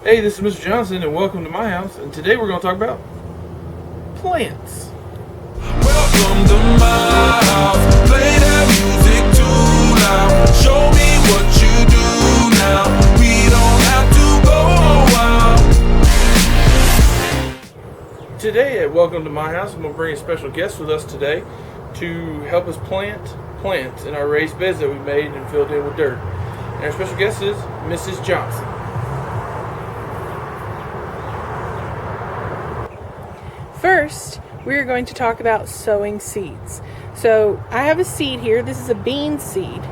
Hey, this is Mr. Johnson, and welcome to my house. And today we're going to talk about plants. Welcome to my house. Play that music too loud. Show me what you do now. We don't have to go a while. Today at Welcome to My House, I'm going to bring a special guest with us today to help us plant plants in our raised beds that we made and filled in with dirt. And our special guest is Mrs. Johnson. First, we're going to talk about sowing seeds. So I have a seed here. This is a bean seed.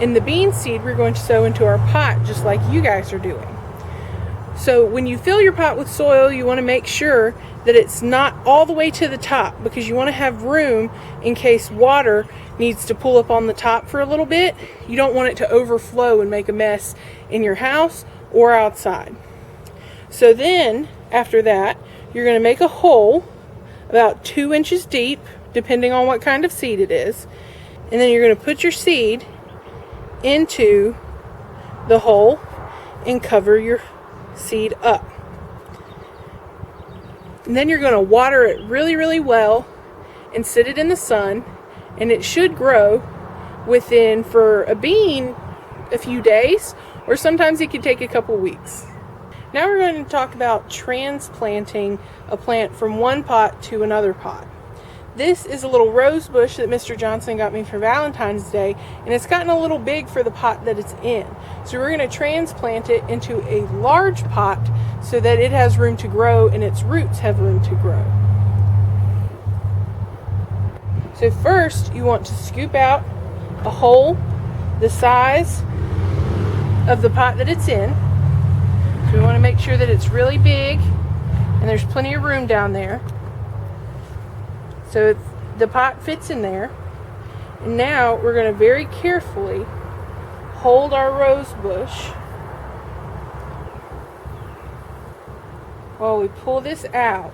And the bean seed we're going to sow into our pot just like you guys are doing. So when you fill your pot with soil, you want to make sure that it's not all the way to the top, because you want to have room in case water needs to pull up on the top for a little bit. You don't want it to overflow and make a mess in your house or outside. So then, after that, you're going to make a hole about 2 inches deep, depending on what kind of seed it is. And then you're going to put your seed into the hole and cover your seed up. And then you're going to water it really, really well and sit it in the sun. And it should grow within, for a bean, a few days, or sometimes it can take a couple weeks. Now we're going to talk about transplanting a plant from one pot to another pot. This is a little rose bush that Mr. Johnson got me for Valentine's Day, and it's gotten a little big for the pot that it's in. So we're going to transplant it into a large pot so that it has room to grow and its roots have room to grow. So first, you want to scoop out a hole the size of the pot that it's in. So we want to make sure that it's really big and there's plenty of room down there. So the pot fits in there. And now we're going to very carefully hold our rose bush while we pull this out.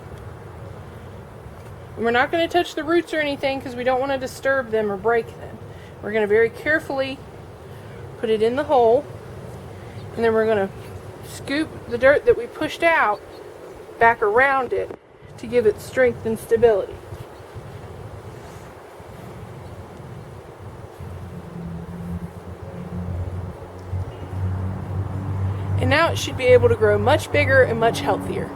And we're not going to touch the roots or anything because we don't want to disturb them or break them. We're going to very carefully put it in the hole, and then we're going to scoop the dirt that we pushed out back around it to give it strength and stability. And now it should be able to grow much bigger and much healthier.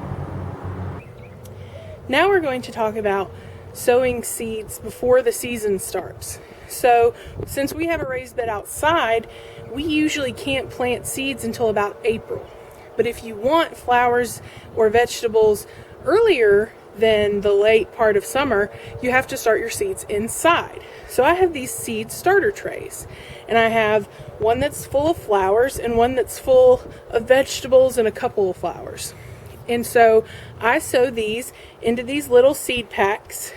Now we're going to talk about sowing seeds before the season starts. So since we have a raised bed outside, we usually can't plant seeds until about April. But if you want flowers or vegetables earlier than the late part of summer, you have to start your seeds inside. So I have these seed starter trays, and I have one that's full of flowers and one that's full of vegetables and a couple of flowers. And so I sow these into these little seed packs,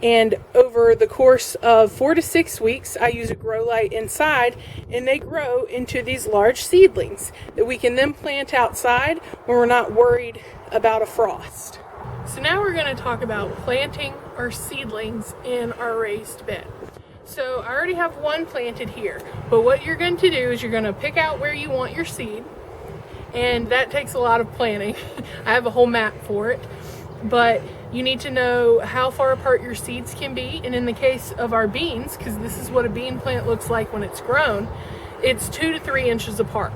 and over the course of 4 to 6 weeks, I use a grow light inside, and they grow into these large seedlings that we can then plant outside when we're not worried about a frost. So now we're going to talk about planting our seedlings in our raised bed. So I already have one planted here, but what you're going to do is you're going to pick out where you want your seed, and that takes a lot of planning. I have a whole map for it, but you need to know how far apart your seeds can be. And in the case of our beans, because this is what a bean plant looks like when it's grown, it's 2 to 3 inches apart.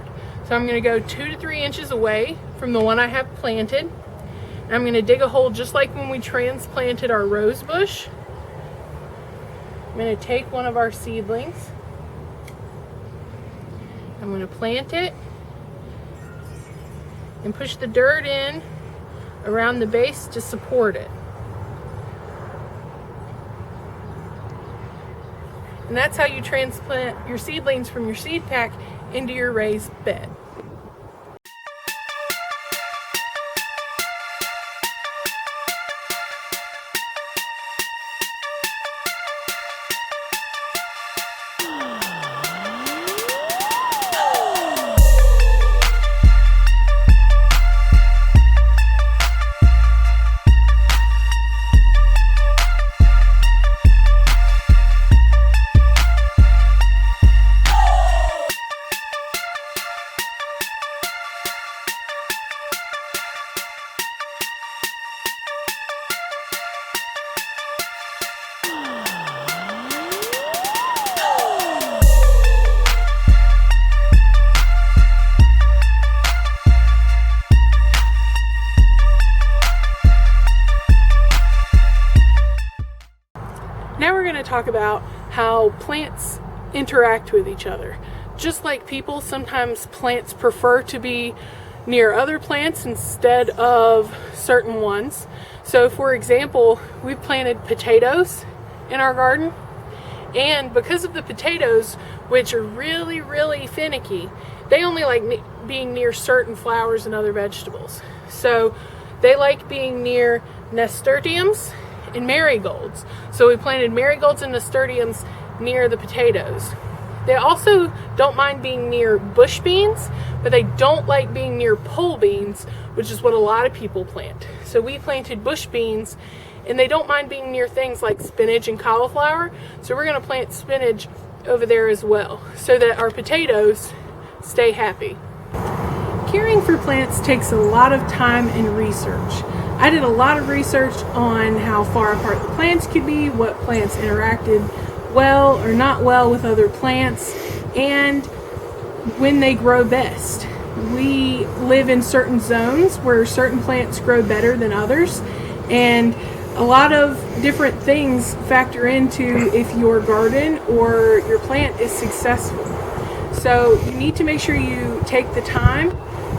So I'm going to go 2 to 3 inches away from the one I have planted. And I'm going to dig a hole just like when we transplanted our rose bush. I'm going to take one of our seedlings. I'm going to plant it and push the dirt in around the base to support it. And that's how you transplant your seedlings from your seed pack into your raised bed. talk about how plants interact with each other. Just like people, sometimes plants prefer to be near other plants instead of certain ones. So for example, we planted potatoes in our garden, and because of the potatoes, which are really finicky, they only like being near certain flowers and other vegetables. So they like being near nasturtiums and marigolds. So we planted marigolds and nasturtiums near the potatoes. They also don't mind being near bush beans, but they don't like being near pole beans, which is what a lot of people plant. So we planted bush beans, and they don't mind being near things like spinach and cauliflower. So we're going to plant spinach over there as well, so that our potatoes stay happy. Caring for plants takes a lot of time and research. I did a lot of research on how far apart the plants could be, what plants interacted well or not well with other plants, and when they grow best. We live in certain zones where certain plants grow better than others, and a lot of different things factor into if your garden or your plant is successful. So you need to make sure you take the time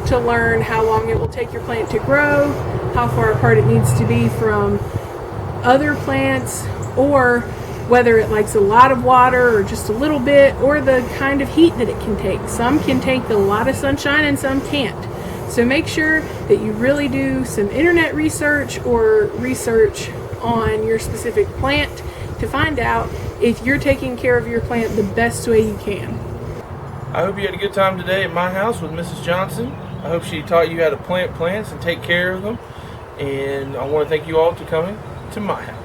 to learn how long it will take your plant to grow, how far apart it needs to be from other plants, or whether it likes a lot of water or just a little bit, or the kind of heat that it can take. Some can take a lot of sunshine and some can't. So make sure that you really do some internet research or research on your specific plant to find out if you're taking care of your plant the best way you can. I hope you had a good time today at my house with Mrs. Johnson. I hope she taught you how to plant plants and take care of them. And I want to thank you all for coming to my house.